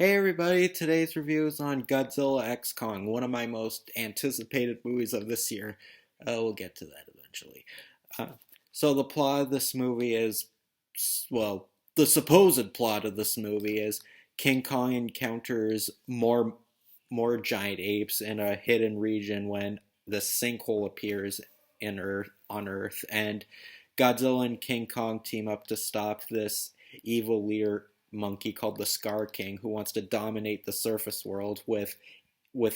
Hey everybody, today's review is on Godzilla X Kong, one of my most anticipated movies of this year. We'll get to that eventually. Uh, so the plot of this movie is, well, the supposed plot of this movie is King Kong encounters more giant apes in a hidden region when the sinkhole appears on Earth, and Godzilla and King Kong team up to stop this evil leader monkey called the Scar King who wants to dominate the surface world with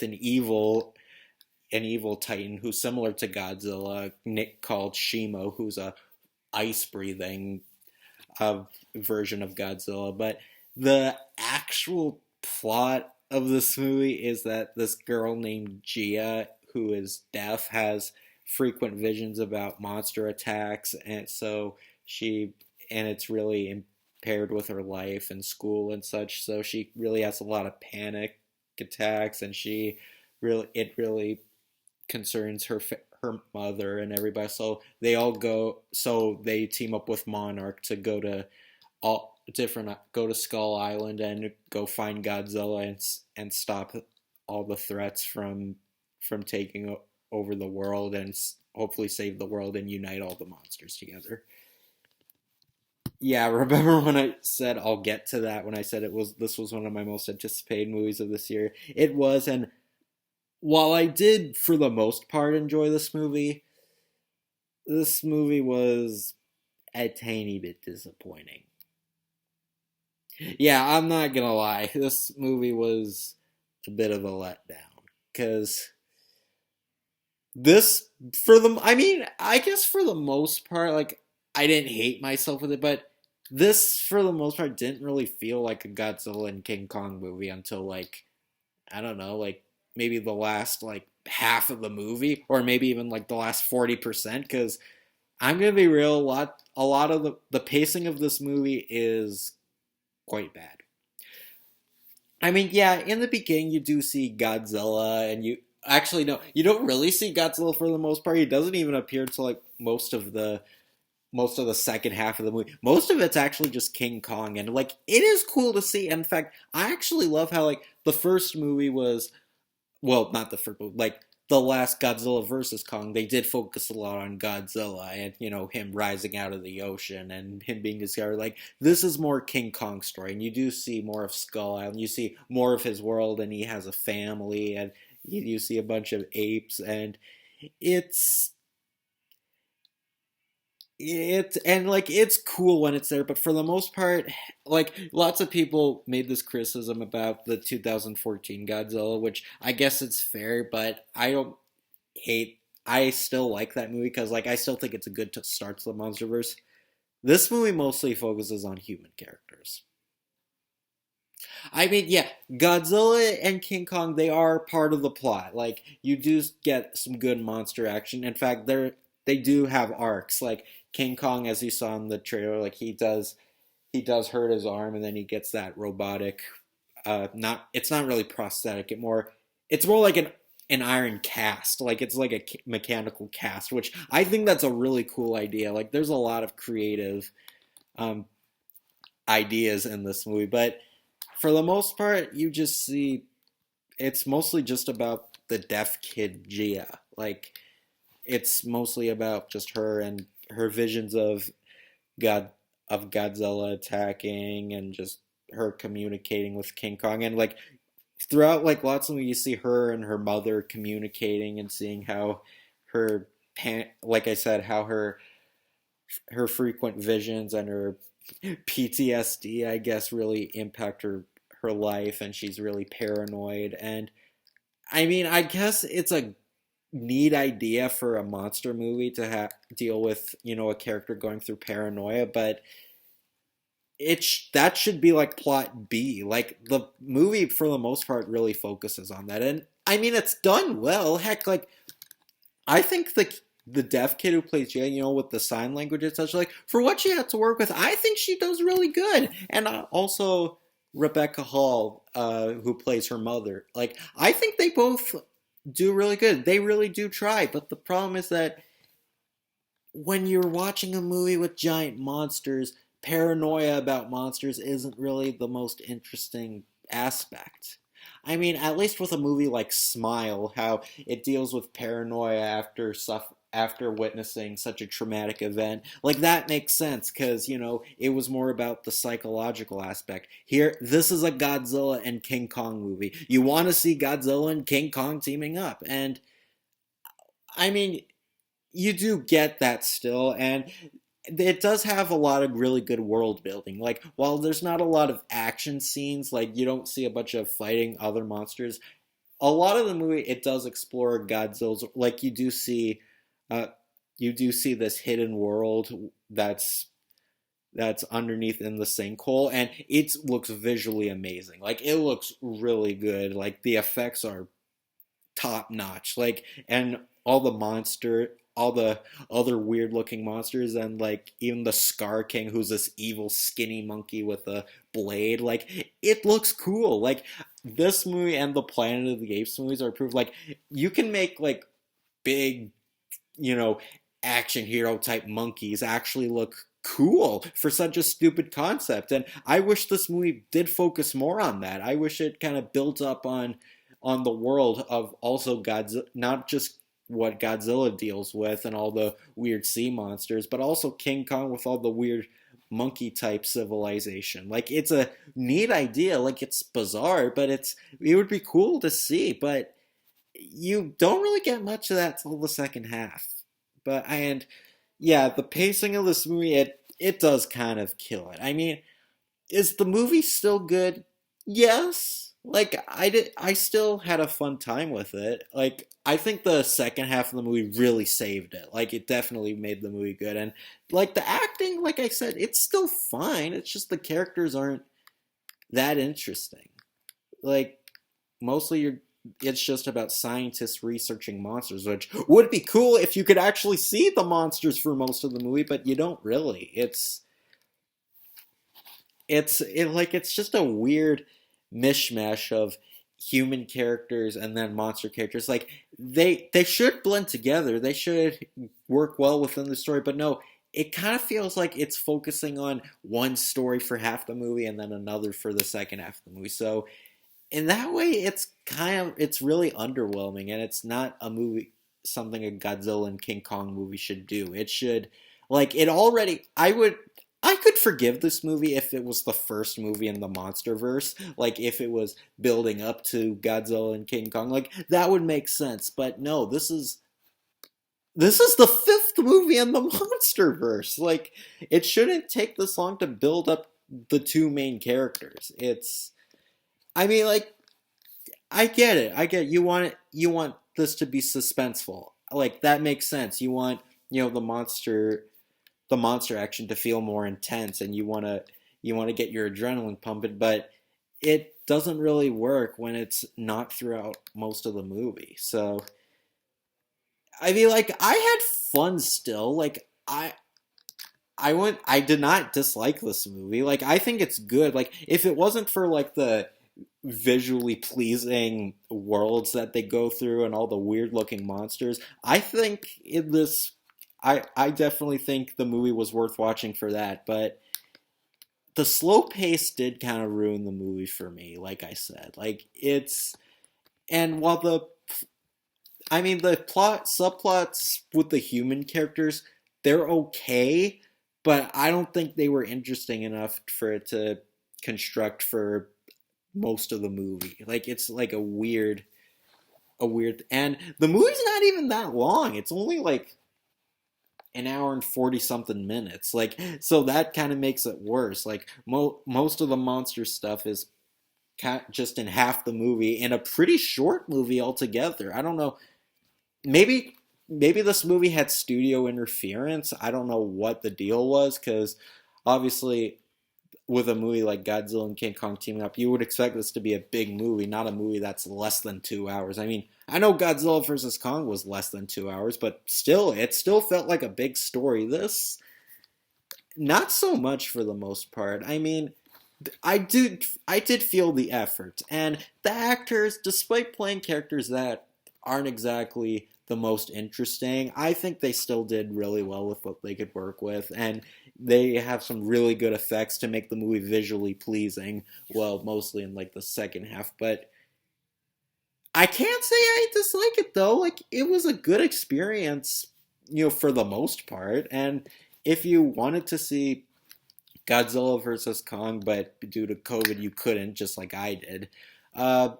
an evil titan who's similar to Godzilla, Nick called Shimo, who's a ice breathing version of Godzilla. But the actual plot of this movie is that this girl named Gia, who is deaf, has frequent visions about monster attacks, and it's really impaired with her life and school and such. So she really has a lot of panic attacks, and it really concerns her mother and everybody. So they team up with Monarch to go to Skull Island and go find Godzilla and stop all the threats from taking over the world and hopefully save the world and unite all the monsters together. Yeah, remember when I said I'll get to that when I said this was one of my most anticipated movies of this year? It was, and while I did for the most part enjoy this movie was a tiny bit disappointing. Yeah, I'm not gonna lie. This movie was a bit of a letdown because I guess for the most part, like I didn't hate myself with it, but this for the most part didn't really feel like a Godzilla and King Kong movie until like I don't know, like maybe the last like half of the movie, or maybe even like the last 40%. Because I'm gonna be real, a lot of the pacing of this movie is quite bad. I mean, yeah, in the beginning you do see Godzilla, and you actually no, you don't really see Godzilla for the most part. He doesn't even appear to like most of the second half of the movie. Most of it's actually just King Kong, and like it is cool to see. In fact, I actually love how like the first movie was, well, not the first movie, like the last Godzilla versus Kong. They did focus a lot on Godzilla and him rising out of the ocean and him being discovered. Like this is more King Kong story, and you do see more of Skull Island. You see more of his world, and he has a family, and you see a bunch of apes, and it's it's cool when it's there, but for the most part, like lots of people made this criticism about the 2014 Godzilla, which I guess it's fair, but hate I still like that movie because like I still think it's a good start to the MonsterVerse. This movie mostly focuses on human characters. I mean, yeah, Godzilla and King Kong, they are part of the plot. Like you do get some good monster action. In fact, they do have arcs. Like King Kong, as you saw in the trailer, like he does hurt his arm, and then he gets that robotic. Not it's not really prosthetic. It's more like an iron cast. Like it's like a mechanical cast, which I think that's a really cool idea. Like there's a lot of creative um, ideas in this movie, but for the most part, you just see it's mostly just about the deaf kid Gia. Like it's mostly about just her and her visions God of Godzilla attacking and just her communicating with King Kong, and like throughout like lots of them you see her and her mother communicating and seeing how like I said, how her frequent visions and her PTSD, I guess, really impact her life, and she's really paranoid. And I mean, I guess it's a neat idea for a monster movie to deal with, a character going through paranoia, but that should be like plot B. Like the movie, for the most part, really focuses on that, and I mean, it's done well. Heck, like I think the deaf kid who plays Jay, with the sign language and such, like for what she had to work with, I think she does really good. And also Rebecca Hall, who plays her mother, like I think they both do really good. They really do try, but the problem is that when you're watching a movie with giant monsters, paranoia about monsters isn't really the most interesting aspect. I mean, at least with a movie like Smile, how it deals with paranoia after witnessing such a traumatic event, like that makes sense because it was more about the psychological aspect. Here, this is a Godzilla and King Kong movie. You want to see Godzilla and King Kong teaming up, and I mean, you do get that still, and it does have a lot of really good world building. Like, while there's not a lot of action scenes, like you don't see a bunch of fighting other monsters, a lot of the movie it does explore Godzilla's. Like uh, you do see this hidden world that's underneath in the sinkhole, and it looks visually amazing. Like it looks really good. Like the effects are top notch. Like and all the other weird looking monsters, and like even the Scar King, who's this evil skinny monkey with a blade. Like it looks cool. Like this movie and the Planet of the Apes movies are proof. Like you can make like big, you know, action hero type monkeys actually look cool for such a stupid concept. And I wish this movie did focus more on that. I wish it kind of built up on the world of also Godzilla, not just what Godzilla deals with and all the weird sea monsters, but also King Kong with all the weird monkey type civilization. Like it's a neat idea, like it's bizarre, but it would be cool to see, but you don't really get much of that till the second half. But and yeah, the pacing of this movie it does kind of kill it. I mean, is the movie still good? Yes. Like I still had a fun time with it. Like I think the second half of the movie really saved it. Like it definitely made the movie good, and like the acting, like I said, it's still fine. It's just the characters aren't that interesting. Like mostly it's just about scientists researching monsters, which would be cool if you could actually see the monsters for most of the movie, but you don't really. It's just a weird mishmash of human characters and then monster characters. Like they should blend together. They should work well within the story, but no, it kind of feels like it's focusing on one story for half the movie and then another for the second half of the movie. So in that way, it's really underwhelming, and it's not a movie something a Godzilla and King Kong movie should do. It should like it already. I could forgive this movie if it was the first movie in the MonsterVerse, like if it was building up to Godzilla and King Kong, like that would make sense. But no, this is the fifth movie in the MonsterVerse. Like it shouldn't take this long to build up the two main characters. I mean, like, I get it. I get it. You want this to be suspenseful. Like that makes sense. You want the monster action to feel more intense, and you want to get your adrenaline pumping. But it doesn't really work when it's not throughout most of the movie. So I mean, like, I had fun still. Like I did not dislike this movie. Like I think it's good. Like if it wasn't for like the visually pleasing worlds that they go through and all the weird looking monsters, I think in this I definitely think the movie was worth watching for that, but the slow pace did kind of ruin the movie for me, like I said. Like it's and while the plot subplots with the human characters, they're okay, but I don't think they were interesting enough for it to construct for most of the movie. Like it's like a weird and the movie's not even that long. It's only like an hour and 40 something minutes. Like so that kind of makes it worse. Like most of the monster stuff is just in half the movie in a pretty short movie altogether. I don't know. Maybe this movie had studio interference. I don't know what the deal was cuz obviously with a movie like Godzilla and King Kong teaming up, you would expect this to be a big movie, not a movie that's less than 2 hours. I mean, I know Godzilla vs. Kong was less than 2 hours, but still, it still felt like a big story. This, not so much for the most part. I mean, I did feel the effort, and the actors, despite playing characters that aren't exactly the most interesting, I think they still did really well with what they could work with, and they have some really good effects to make the movie visually pleasing. Well, mostly in like the second half, but I can't say I dislike it though. Like it was a good experience, for the most part. And if you wanted to see Godzilla versus Kong, but due to COVID you couldn't, just like I did, uh,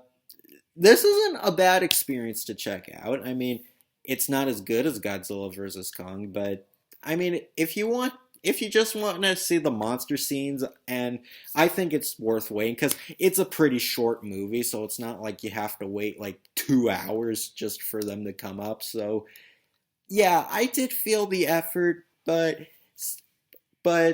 this isn't a bad experience to check out. I mean, it's not as good as Godzilla versus Kong, but I mean, if you just want to see the monster scenes, and I think it's worth waiting because it's a pretty short movie, so it's not like you have to wait like 2 hours just for them to come up. So yeah, I did feel the effort, but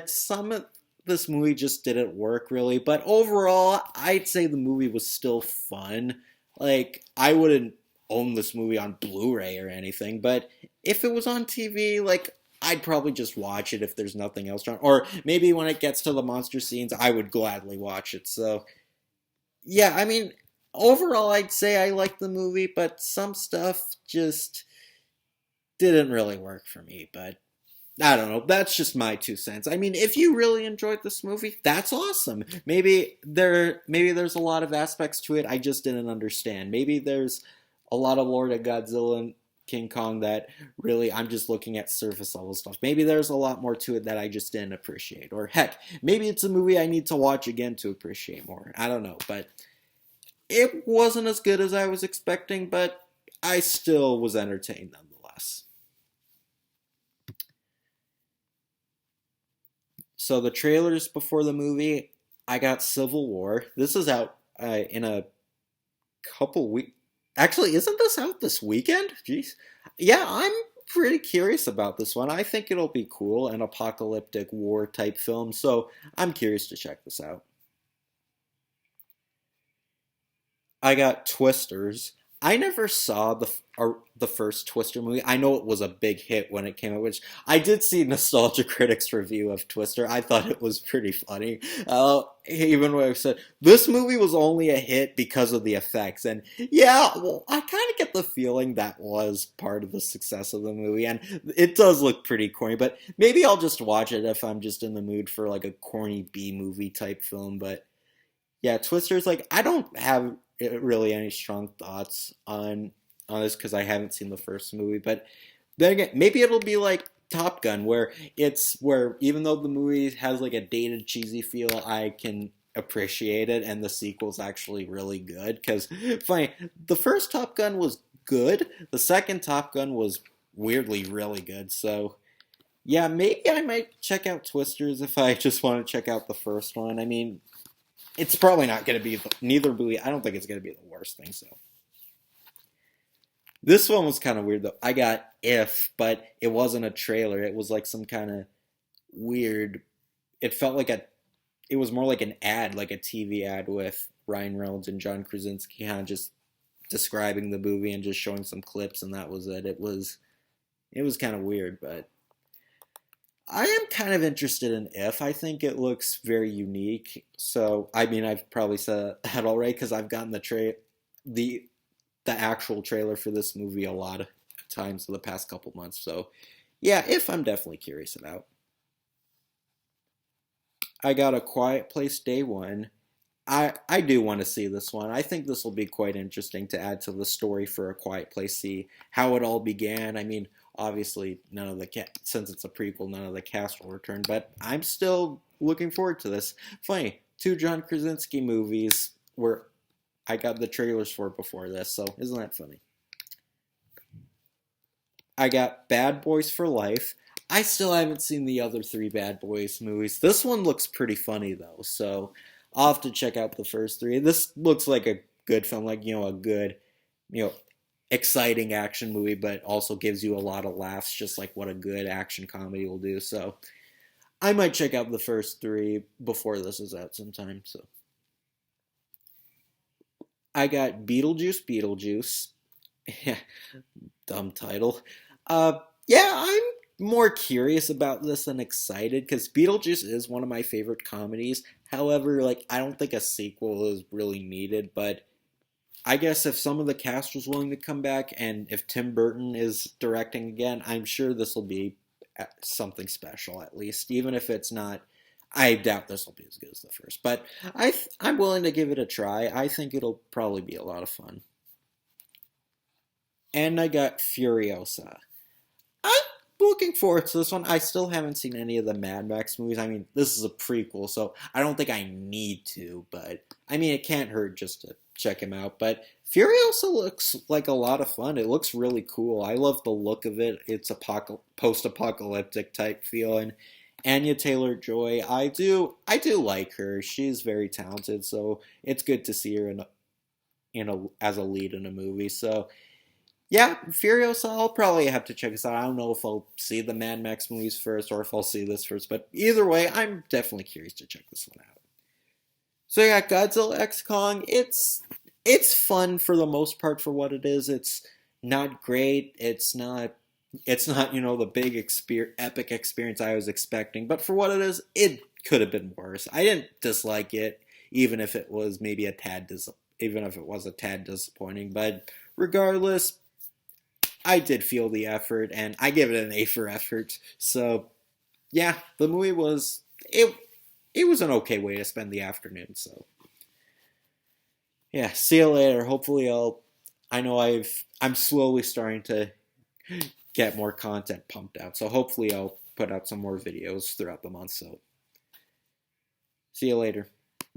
some of this movie just didn't work really. But overall, I'd say the movie was still fun. Like, I wouldn't own this movie on Blu-ray or anything, but if it was on TV, like, I'd probably just watch it if there's nothing else on. Or maybe when it gets to the monster scenes, I would gladly watch it. So, yeah, I mean, overall, I'd say I liked the movie, but some stuff just didn't really work for me. But I don't know. That's just my 2 cents. I mean, if you really enjoyed this movie, that's awesome. Maybe there's a lot of aspects to it I just didn't understand. Maybe there's a lot of Lord of Godzilla and King Kong that really I'm just looking at surface level stuff. Maybe there's a lot more to it that I just didn't appreciate. Or heck, maybe it's a movie I need to watch again to appreciate more. I don't know, but it wasn't as good as I was expecting, but I still was entertained nonetheless. So the trailers before the movie, I got Civil War. This is out in a couple weeks. Actually, isn't this out this weekend? Jeez. Yeah, I'm pretty curious about this one. I think it'll be cool, an apocalyptic war type film. So I'm curious to check this out. I got Twisters. I never saw the first Twister movie. I know it was a big hit when it came out, which I did see Nostalgia Critic's review of Twister. I thought it was pretty funny. Even when I said this movie was only a hit because of the effects, and yeah, well, I kind of get the feeling that was part of the success of the movie, and it does look pretty corny. But maybe I'll just watch it if I'm just in the mood for like a corny B movie type film. But yeah, Twister's like I don't have really any strong thoughts on this because I haven't seen the first movie. But then again, maybe it'll be like Top Gun, where even though the movie has like a dated, cheesy feel, I can appreciate it, and the sequel's actually really good. Because funny, the first Top Gun was good, the second Top Gun was weirdly really good. So yeah, maybe I might check out Twisters if I just want to check out the first one. I mean, it's probably not going to be neither movie. I don't think it's going to be the worst thing. So this one was kind of weird though. I got If, but it wasn't a trailer. It was like some kind of weird. It felt like a. It was more like an ad, like a TV ad with Ryan Reynolds and John Krasinski, kind of just describing the movie and just showing some clips, and that was it. It was kind of weird, but I am kind of interested in If. I think it looks very unique. So, I mean, I've probably said that already because I've gotten the the actual trailer for this movie a lot of times in the past couple months. So, yeah, If I'm definitely curious about. I got A Quiet Place Day One. I do want to see this one. I think this will be quite interesting to add to the story for A Quiet Place. See how it all began. I mean, obviously, none of the since it's a prequel, none of the cast will return. But I'm still looking forward to this. Funny, two John Krasinski movies where I got the trailers for before this. So isn't that funny? I got Bad Boys for Life. I still haven't seen the other three Bad Boys movies. This one looks pretty funny though, so I'll have to check out the first three. This looks like a good film, like a good, you know, exciting action movie, but also gives you a lot of laughs, just like what a good action comedy will do. So I might check out the first three before this is out sometime. So I got Beetlejuice, Beetlejuice. Yeah, dumb title. Yeah, I'm more curious about this than excited because Beetlejuice is one of my favorite comedies. However, like I don't think a sequel is really needed, but I guess if some of the cast was willing to come back and if Tim Burton is directing again, I'm sure this will be something special at least, even if it's not. I doubt this will be as good as the first, but I'm willing to give it a try. I think it'll probably be a lot of fun. And I got Furiosa. I'm looking forward to this one. I still haven't seen any of the Mad Max movies. I mean, this is a prequel, so I don't think I need to, but I mean, it can't hurt just to check him out. But Furiosa looks like a lot of fun. It looks really cool. I love the look of it. It's a post-apocalyptic type feel, and Anya Taylor-Joy, I do like her. She's very talented, so it's good to see her in a as a lead in a movie. So yeah, Furiosa, I'll probably have to check this out. I don't know if I'll see the Mad Max movies first or if I'll see this first, but either way, I'm definitely curious to check this one out. So yeah, Godzilla X Kong, it's fun for the most part for what it is. It's not great. It's not the big epic experience I was expecting, but for what it is, it could have been worse. I didn't dislike it, even if it was maybe even if it was a tad disappointing, but regardless, I did feel the effort, and I give it an A for effort. So yeah, the movie was it. It was an okay way to spend the afternoon. So yeah, see you later. Hopefully, I know I'm slowly starting to get more content pumped out. So hopefully, I'll put out some more videos throughout the month. So see you later.